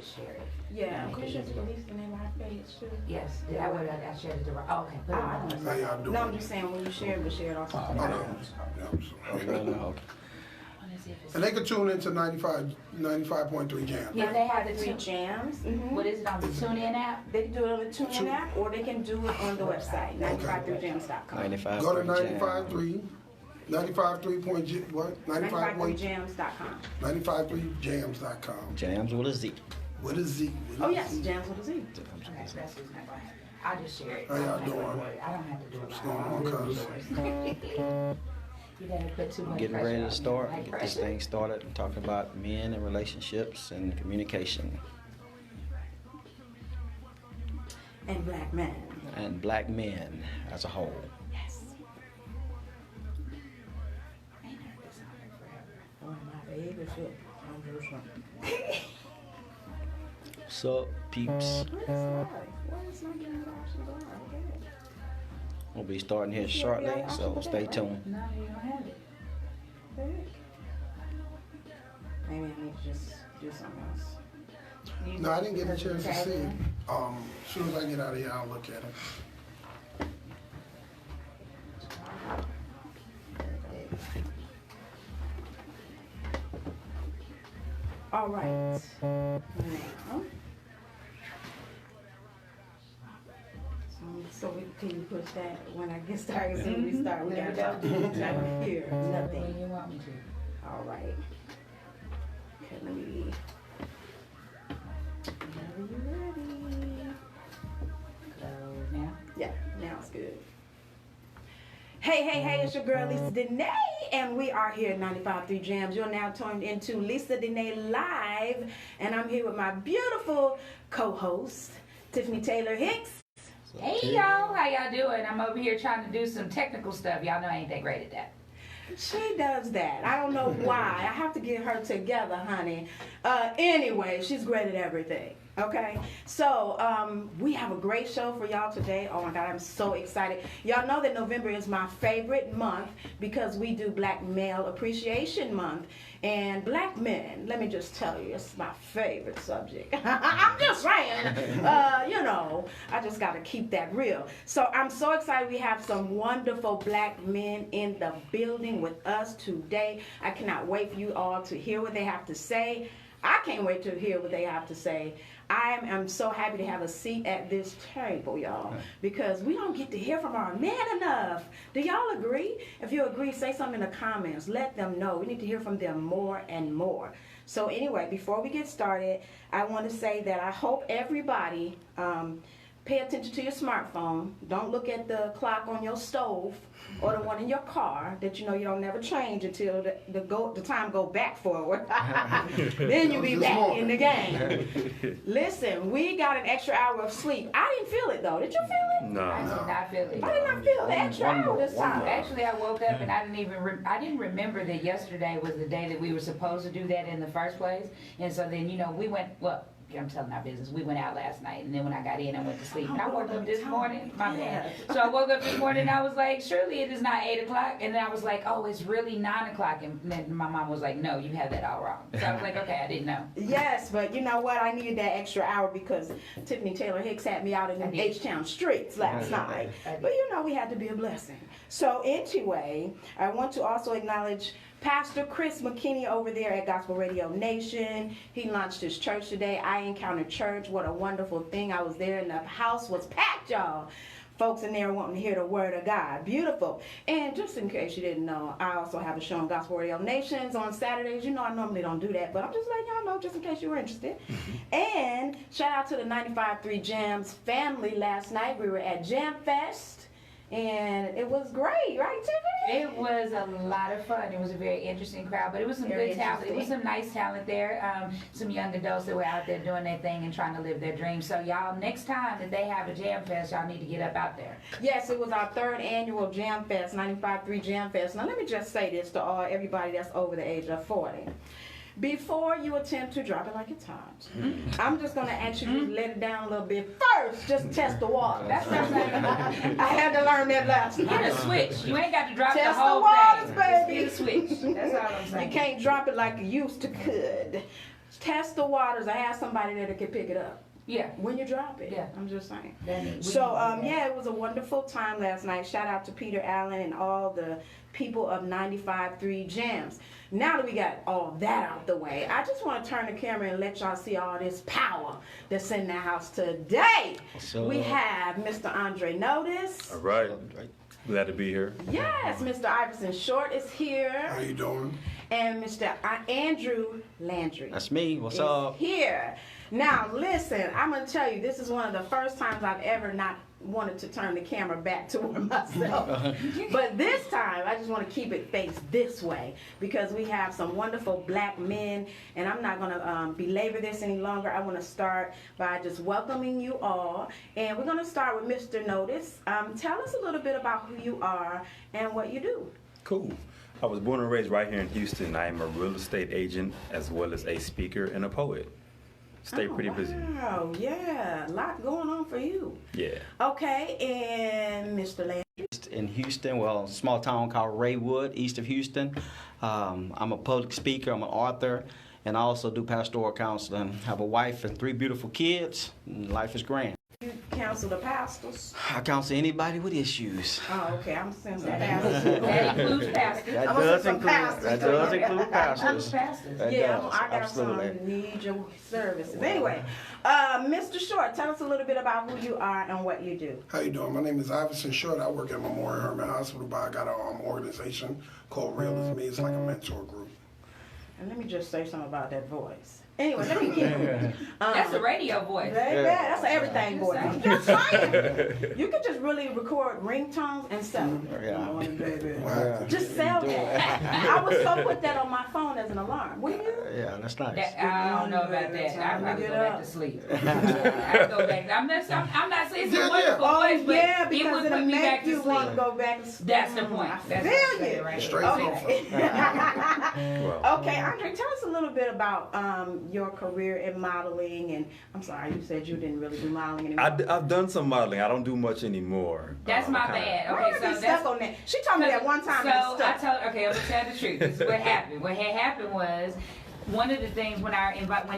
just share it. Yeah, could you just release the name of our page too? Yes, did I shared it the right? Oh, okay, put it on. How y'all doing? No, I'm just saying when you share it, we share it also. Oh, no. Yeah, I'm sorry. Okay. And they could tune into 95.3 Jam. Yeah, they have the Three two. jams. What is it on the TuneIn app? They can do it on the TuneIn app, or they can do it on the website, 953jams.com. 95. Go to 95.3, 95.3 point, what? 953jams.com. 95.3jams.com. Jams with a Z. What is Z? Oh yes, jams with a Z. Okay, that's who's not going to. I'll just share it. How y'all doing? I don't have to do it. What's going on, cuz? You gotta put too much Getting pressure ready on to me. start, Like get this pressure. thing started and talking about men and relationships and communication And black men. and black men as a whole. Yes. Ain't heard this song in forever. One of my favorite shit. I'm just What's up, peeps? What is that? What is not getting the options on? Okay. We'll be starting here shortly, so stay tuned. No, you don't have it. Maybe I need to just do something else. No, I didn't get a chance to see it. As soon as I get out of here, I'll look at it. All right. Now. So we can you push that when I get started? So we start. We gotta talk to each other here. When Nothing. you want me to. All right. Okay, let me. Whenever you ready. Go now. Yeah, now it's good. Hey, it's your girl Lisa Dene, and we are here at 95.3 Jams. You're now tuned into Lisa Dene Live, and I'm here with my beautiful co-host, Tiffany Taylor Hicks. Hey y'all, how y'all doing? I'm over here trying to do some technical stuff. Y'all know I ain't that great at that. She does that. I don't know why. I have to get her together, honey. Anyway, she's great at everything. Okay, so we have a great show for y'all today. Oh my God, I'm so excited. Y'all know that November is my favorite month because we do Black Male Appreciation Month. And black men, let me just tell you, it's my favorite subject. I'm just saying, you know, I just got to keep that real. So I'm so excited we have some wonderful black men in the building with us today. I cannot wait for you all to hear what they have to say. I can't wait to hear what they have to say. I am so happy to have a seat at this table, y'all, because we don't get to hear from our men enough. Do y'all agree? If you agree, say something in the comments. Let them know. We need to hear from them more and more. So anyway, before we get started, I want to say that I hope everybody pay attention to your smartphone. Don't look at the clock on your stove or the one in your car that you know you don't never change until the time go back forward. Then you be back in the game. Listen, we got an extra hour of sleep. I didn't feel it though. Did you feel it? I No. did not feel it. I did not feel the extra hour this time. Actually, I woke up and I didn't remember that yesterday was the day that we were supposed to do that in the first place. And so then, you know, we went, well, I'm telling our business. We went out last night, and then when I got in, I went to sleep. And I woke up this morning, my bad. So I woke up this morning, and I was like, surely it is not 8 o'clock. And then I was like, oh, it's really 9 o'clock. And then my mom was like, no, you have that all wrong. So I was like, okay, I didn't know. Yes, but you know what? I needed that extra hour because Tiffany Taylor Hicks had me out in the H-Town streets last night. But you know, we had to be a blessing. So anyway, I want to also acknowledge Pastor Chris McKinney over there at Gospel Radio Nation. He launched his church today, I Encounter Church. What a wonderful thing. I was there and the house was packed, y'all. Folks in there wanting to hear the word of God. Beautiful. And just in case you didn't know, I also have a show on Gospel Radio Nations on Saturdays. You know I normally don't do that, but I'm just letting y'all know just in case you were interested. And shout out to the 95.3 Jams family last night. We were at Jam Fest. And it was great, right, Tiffany? It was a lot of fun. It was a very interesting crowd, but it was some good talent. It was some nice talent there. Some young adults that were out there doing their thing and trying to live their dreams. So y'all, next time that they have a Jam Fest, y'all need to get up out there. Yes, it was our 3rd annual Jam Fest, 95.3 Jam Fest. Now let me just say this to everybody that's over the age of 40. Before you attempt to drop it like it's hot, I'm just going to ask you to let it down a little bit first. Just test the water. That's what I'm saying. I had to learn that last Get night. a switch. You ain't got to drop Test the whole the waters, thing. baby. Just get a switch. That's all I'm saying. You can't drop it like you used to could. test the waters. I have somebody there that can pick it up Yeah. when you drop it. Yeah. I'm just saying. We So, need that. yeah, it was a wonderful time last night. Shout out to Peter Allen and all the people of 95.3 Jams. Now that we got all that out the way, I just want to turn the camera and let y'all see all this power that's in the house today. So, We have Mr. Andre Notice. All right. Glad to be here. Yes, Mr. Iverson Short is How here. you doing? And Mr. Andrew Landry. That's me. What's is up? here. Now, listen, I'm going to tell you, this is one of the first times I've ever not wanted to turn the camera back toward myself. But this time, I just want to keep it faced this way because we have some wonderful black men, and I'm not going to belabor this any longer. I want to start by just welcoming you all, and we're going to start with Mr. Notice. Tell us a little bit about who you are and what you do. Cool. I was born and raised right here in Houston. I am a real estate agent as well as a speaker and a poet. Stay pretty busy. Wow, yeah, a lot going on for you. Yeah. Okay, and Mr. Landry. In Houston, well, a small town called Raywood, east of Houston. I'm a public speaker, I'm an author, and I also do pastoral counseling. Have a wife and 3 beautiful kids, and life is grand. You counsel the pastors. I counsel anybody with issues. Oh, okay, I'm saying some That pastors. includes pastors. That I'm gonna does say some include pastors. that does include Includes pastors. pastors. That Yeah, does, I got absolutely. some need your services. Anyway, Mr. Short, tell us a little bit about who you are and what you do. How you doing? My name is Iverson Short. I work at Memorial Hermann Hospital, but I got an organization called Real Is Me. It's like a mentor group. And let me just say something about that voice. Anyway, let me keep it. That's a radio voice. Baby, that's an everything Just voice. saying. I'm just saying. You could just really record ringtones and sell them. Yeah. Good morning, baby. Wow. Just sell that. I would so put that on my phone as an alarm. Will you? Yeah, that's nice. I don't know about that. Time I'd to probably get go back up. to sleep. I'd go back. I'm not saying it's a Yeah, wonderful Oh, voice, but yeah, it because would it'll put me back make to you want to sleep. go back to sleep. That's the point. I That's feel what I'm saying you. right Straight there. Okay. Well, Okay, Andre, tell us a little bit about your career in modeling. And I'm sorry, you said you didn't really do modeling anymore. I've done some modeling. I don't do much anymore. That's my kinda- bad. Why Okay, are so we that's stuck on that? She told me that one time. So and it's I stuck. told. Okay, I'm gonna tell the truth. This is what happened. What had happened was. One of the things when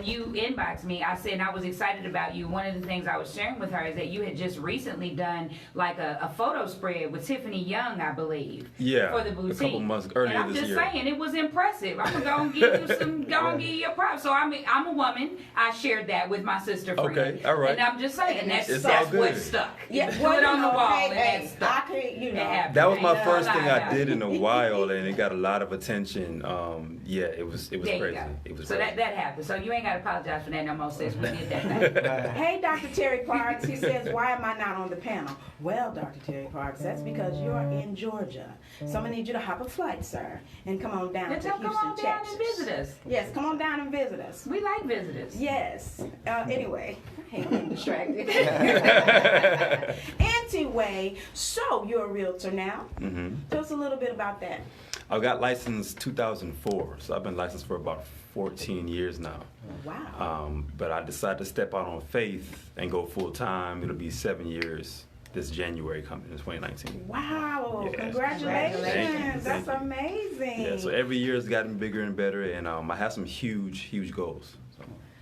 you inboxed me, I said I was excited about you. One of the things I was sharing with her is that you had just recently done like a photo spread with Tiffany Young, I believe. Yeah, For the a boutique. couple months earlier and I'm this just year. saying it was impressive. I'm gonna go and give you give you your props. So I'm a woman. I shared that with my sister friend. Okay, all right. And I'm just saying that's It's that's all good. what stuck. Yeah, You well, put it on you the know, wall hey, and hey, that stuck. I can't, you know. It happened. That was my Ain't first no thing lie I about did it. in a while, and it got a lot of attention. Yeah, it was There you crazy. go. It was So crazy. that happened. So you ain't got to apologize for that no more, sis. We did that thing. Hey, Dr. Terry Parks. He says, why am I not on the panel? Well, Dr. Terry Parks, that's because you're in Georgia. So I'm going to need you to hop a flight, sir, and come on down Then to come Houston, on down Texas. and visit us. Yes, come on down and visit us. We like visitors. Yes. Anyway, I hate being distracted. Anyway, so you're a realtor now. hmm Tell us a little bit about that. I got licensed 2004, so I've been licensed for about 14 years now. Wow. But I decided to step out on faith and go full time. It'll be 7 years this January coming in 2019. Wow. Yes. Congratulations. Thank you. That's Thank you. amazing. Yeah, so every year it's gotten bigger and better, and I have some huge goals.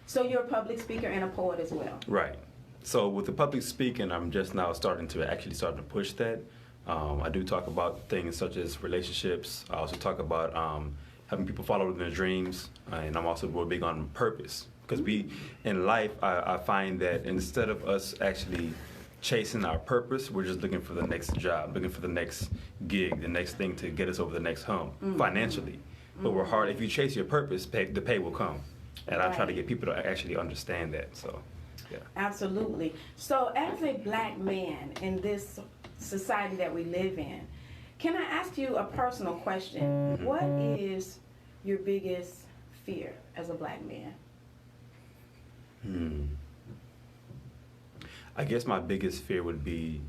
So you're a public speaker and a poet as well. Right. So with the public speaking, I'm just now starting to push that. I do talk about things such as relationships. I also talk about having people follow their dreams, and I'm also real big on purpose. Because in life, I find that instead of us actually chasing our purpose, we're just looking for the next job, looking for the next gig, the next thing to get us over the next hump financially. But we're hard. If you chase your purpose, the pay will come. And I try to Right. get people to actually understand that. So, yeah. Absolutely. So as a black man in this society that we live in, can I ask you a personal question? What is your biggest fear as a black man? I guess my biggest fear would be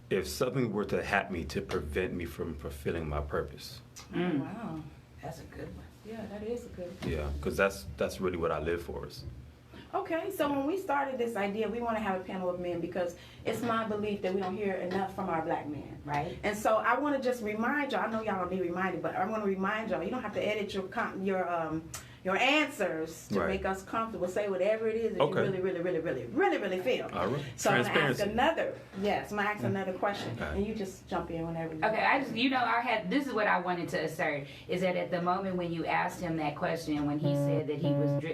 if something were to happen me to prevent me from fulfilling my purpose. Wow. That's a good one. Yeah, that is a good. Yeah, because that's really what I live for. Is Okay, so when we started this idea, we want to have a panel of men because it's my belief that we don't hear enough from our black men. Right? And so I want to just remind y'all. I know y'all don't be reminded, but I want to remind y'all. You don't have to edit your your answers to Right. make us comfortable. Say whatever it is that Okay. you really feel. All right. So I'm gonna ask Transparency. another question, All right. and you just jump in whenever you Okay, I just, this is what I wanted to assert, is that at the moment when you asked him that question, when he said that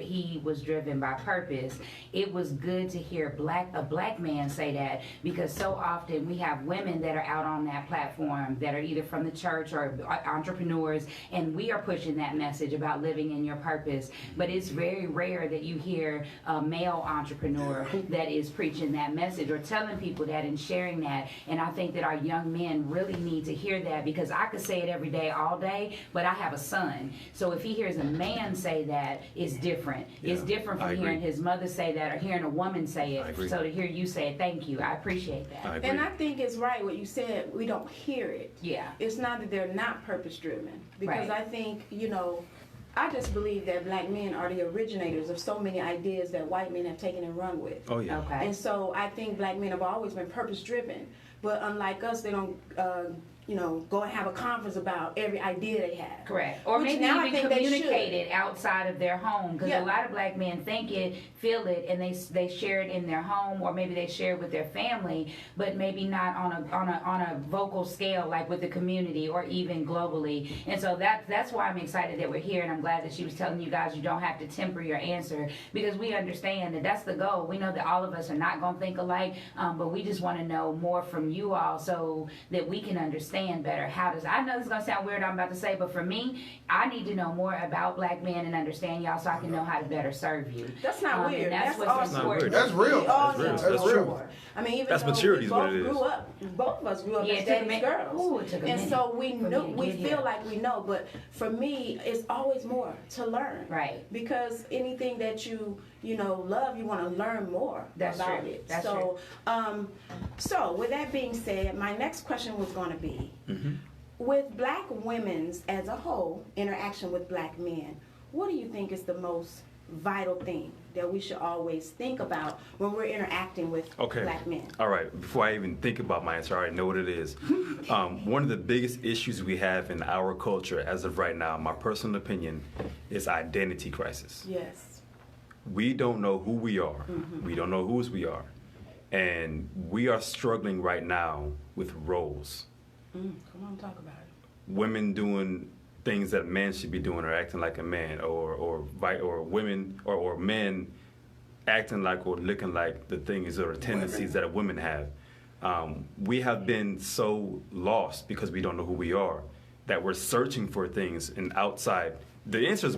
he was driven by purpose, it was good to hear a black man say that, because so often we have women that are out on that platform that are either from the church or entrepreneurs, and we are pushing that message about living in your purpose, but it's very rare that you hear a male entrepreneur that is preaching that message or telling people that and sharing that. And I think that our young men really need to hear that, because I could say it every day, all day, but I have a son. So if he hears a man say that, it's different. It's Yeah, different I from agree. hearing his mother say that or hearing a woman say I it. agree. So to hear you say it, thank you. I appreciate that. I agree. And I think it's right what you said. We don't hear it. Yeah. It's not that they're not purpose driven, because Right. I think, I just believe that black men are the originators of so many ideas that white men have taken and run with. Oh yeah. Okay. And so I think black men have always been purpose driven, but unlike us, they don't, go and have a conference about every idea they have. Correct. Or Which maybe now I even think they communicate it outside of their home, because Yeah. a lot of black men think it, feel it, and they share it in their home, or maybe they share it with their family, but maybe not on a vocal scale like with the community or even globally. And so that's why I'm excited that we're here, and I'm glad that she was telling you guys you don't have to temper your answer, because we understand that that's the goal. We know that all of us are not going to think alike, but we just want to know more from you all so that we can understand better. I know this is going to sound weird what I'm about to say, but for me, I need to know more about black men and understand y'all so I can know how to better serve you. That's not weird. And that's That's what's awesome. important. That's real. We all That's real. need to That's know true. more. I mean, even That's though maturity we is what both it is. grew up, both of us grew up Yeah, as it took a David's minute. girls. Ooh, it took a and minute so we for know, me to we get feel here. like we know, but for me, it's always more to learn. Right. Because anything that you love, you want to learn more That's about true. it. That's so, so with that being said, my next question was going to be, with black women's as a whole interaction with black men, what do you think is the most vital thing that we should always think about when we're interacting with Okay. black men? All right. Before I even think about my answer, I already know what it is. One of the biggest issues we have in our culture as of right now, my personal opinion, is identity crisis. Yes. We don't know who we are. We don't know whose we are. And we are struggling right now with roles. Come on, talk about it. Women doing things that men should be doing or acting like a man, or women or men acting like or looking like the things or tendencies that women have. We have been so lost because we don't know who we are that we're searching for things in outside. The answer is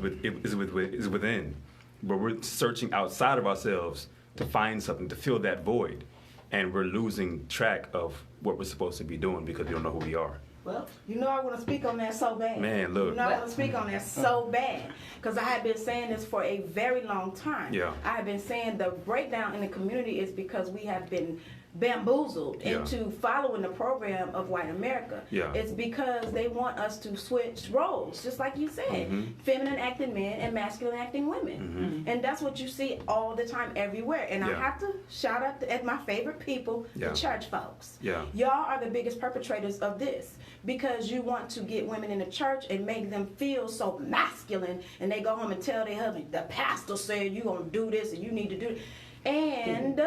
within, but we're searching outside of ourselves to find something to fill that void, and we're losing track of what we're supposed to be doing because we don't know who we are. Well, I want to speak on that so bad. Man, look. I want to speak on that so bad. Because I have been saying this for a very long time. Yeah. I have been saying the breakdown in the community is because we have been bamboozled Yeah. into following the program of white America. Yeah. It's because they want us to switch roles, just like you said. Feminine acting men and masculine acting women. And that's what you see all the time everywhere. And I Yeah. have to shout out at my favorite people, Yeah. the church folks. Yeah. Y'all are the biggest perpetrators of this, because you want to get women in the church and make them feel so masculine, and they go home and tell their husband, the pastor said you gonna do this and you need to do it. And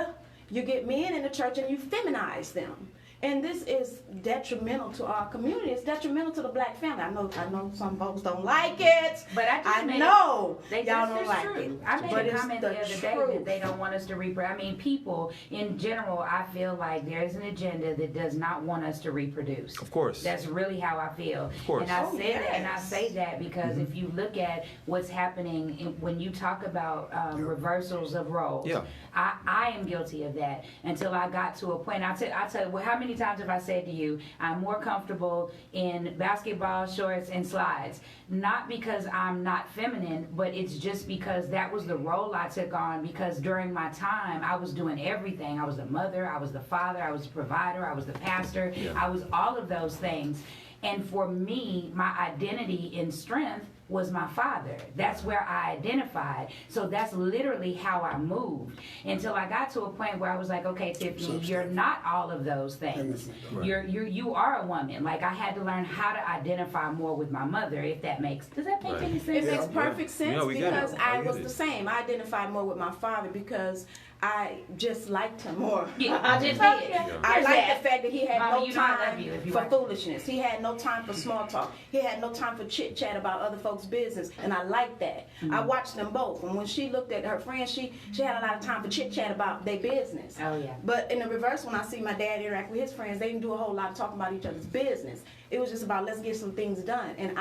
you get men in the church and you feminize them. And this is detrimental to our community. It's detrimental to the black family. I know some folks don't like it. But I just made know They y'all just, don't it's like true. it. I made But a it's comment the the other day truth. that they don't want us to reproduce. I mean, people in general, I feel like there's an agenda that does not want us to reproduce. Of course. That's really how I feel. Of course. And I Oh, say that, and I yes. say that because if you look at what's happening when you talk about reversals of roles, Yeah. I am guilty of that until I got to a point. I tell you, well, how many times have I said to you, I'm more comfortable in basketball shorts and slides? Not because I'm not feminine, but it's just because that was the role I took on, because during my time, I was doing everything. I was the mother, I was the father, I was the provider, I was the pastor, I was all of those things. And for me, my identity in strength was my father. That's where I identified. So that's literally how I moved until I got to a point where I was like, okay, Tiffany, you're not all of those things. You are a woman. Like, I had to learn how to identify more with my mother, if that does that make any sense? It makes perfect sense Yeah, we get it. because I I get was it. the same. I identified more with my father because I just liked him more. Yeah, I just okay. did. Yeah. I There's liked that. the fact that he had Mama, no you know I love time you if you for like- foolishness. He had no time for small talk. He had no time for chit chat about other folks' business, and I liked that. I watched them both, and when she looked at her friends, she had a lot of time for chit chat about their business. Oh, yeah. But in the reverse, when I see my dad interact with his friends, they didn't do a whole lot of talking about each other's business. It was just about let's get some things done, and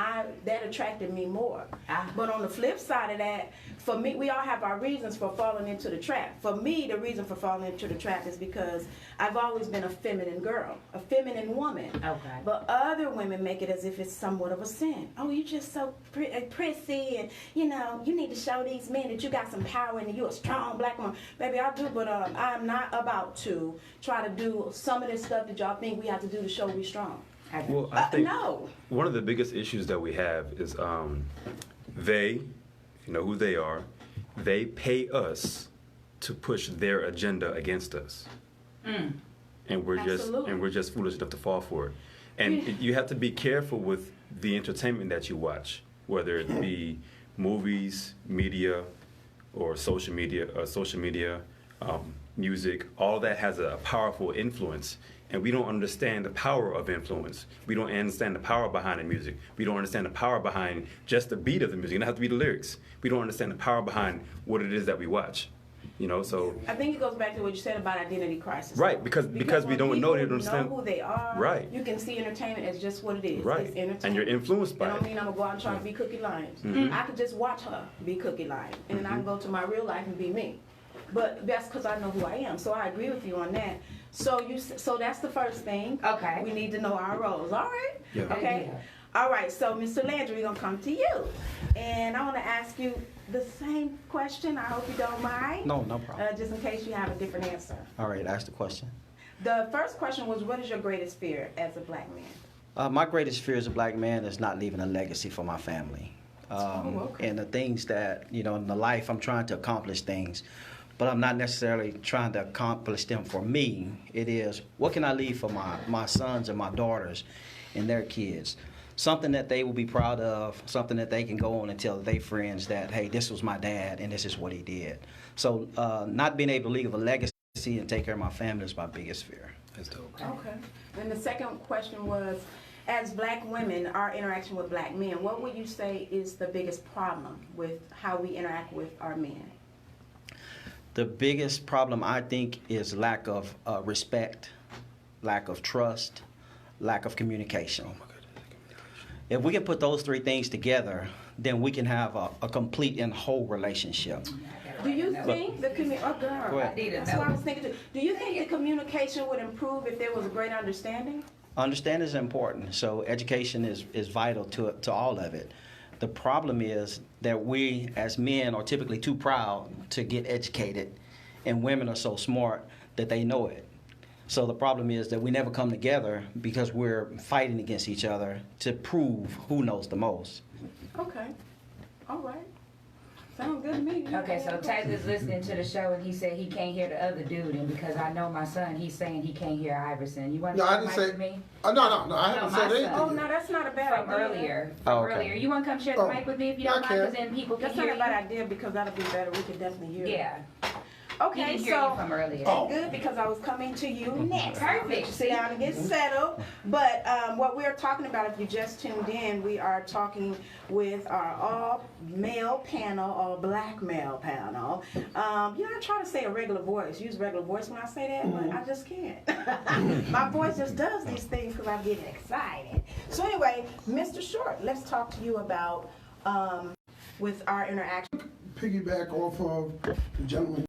that attracted me more. Ah. But on the flip side of that, for me, we all have our reasons for falling into the trap. For me, the reason for falling into the trap is because I've always been a feminine girl, a feminine woman. Okay. But other women make it as if it's somewhat of a sin. Oh, you're just so prissy, and you need to show these men that you got some power and you're a strong black woman. Baby, I do, but I'm not about to try to do some of this stuff that y'all think we have to do to show we strong. Well, I think No. one of the biggest issues that we have is they, if you know who they are, they pay us to push their agenda against us, and we're just foolish enough to fall for it. And you have to be careful with the entertainment that you watch, whether it be movies, media, or social media, music. All that has a powerful influence. And we don't understand the power of influence. We don't understand the power behind the music. We don't understand the power behind just the beat of the music. It doesn't have to be the lyrics. We don't understand the power behind what it is that we watch. So I think it goes back to what you said about identity crisis. Right, because we when don't know, they people don't understand who they are. Right. You can see entertainment as just what it is. right, It's entertainment. and you're influenced by That don't it. mean I'm gonna go out and try to be Cookie Lyons. Mm-hmm. I could just watch her be Cookie Lyons, and then I can go to my real life and be me. But that's because I know who I am. So I agree with you on that. So that's the first thing. Okay. We need to know our roles. All right. Yeah. Okay. Yeah. All right. So Mr. Landry, we're gonna come to you, and I want to ask you the same question. I hope you don't mind. No problem. Just in case you have a different answer. All right, ask the question. The first question was, what is your greatest fear as a black man? My greatest fear as a black man is not leaving a legacy for my family. Okay. And the things that, in the life, I'm trying to accomplish things, but I'm not necessarily trying to accomplish them for me. It is, what can I leave for my sons and my daughters and their kids? Something that they will be proud of, something that they can go on and tell their friends that, hey, this was my dad and this is what he did. So not being able to leave a legacy and take care of my family is my biggest fear. That's dope. Okay. And the second question was, as black women, our interaction with black men, what would you say is the biggest problem with how we interact with our men? The biggest problem, I think, is lack of respect, lack of trust, lack of communication. If we can put those three things together, then we can have a complete and whole relationship. Do you think the Go girl, ahead. that's what I was thinking too. Do you think the communication would improve if there was a greater understanding? Understanding is important, so education is vital to all of it. The problem is that we as men are typically too proud to get educated, and women are so smart that they know it. So the problem is that we never come together because we're fighting against each other to prove who knows the most. Okay. All right. Sounds good to me. Okay, so Taylor's listening to the show and he said he can't hear the other dude, and because I know my son, he's saying he can't hear Iverson. You want to No, I share the didn't mic say. with me? No, I haven't my said son. anything. Oh, no, that's not a bad From idea. earlier. Oh, okay. Earlier. You want to come share the Oh, mic with me if you don't I mind, can. because then people can That's hear not a you. bad idea because that'll be better. We can definitely hear. Yeah. He Okay, didn't hear you so from earlier. Oh. good because I was coming to you next. Perfect. Sit down and get settled. But what we're talking about, if you just tuned in, we are talking with our all-male panel, all-black male panel. I try to say a regular voice, use regular voice when I say that, but I just can't. My voice just does these things because I get excited. So anyway, Mr. Short, let's talk to you about with our interaction. Piggyback off of the gentleman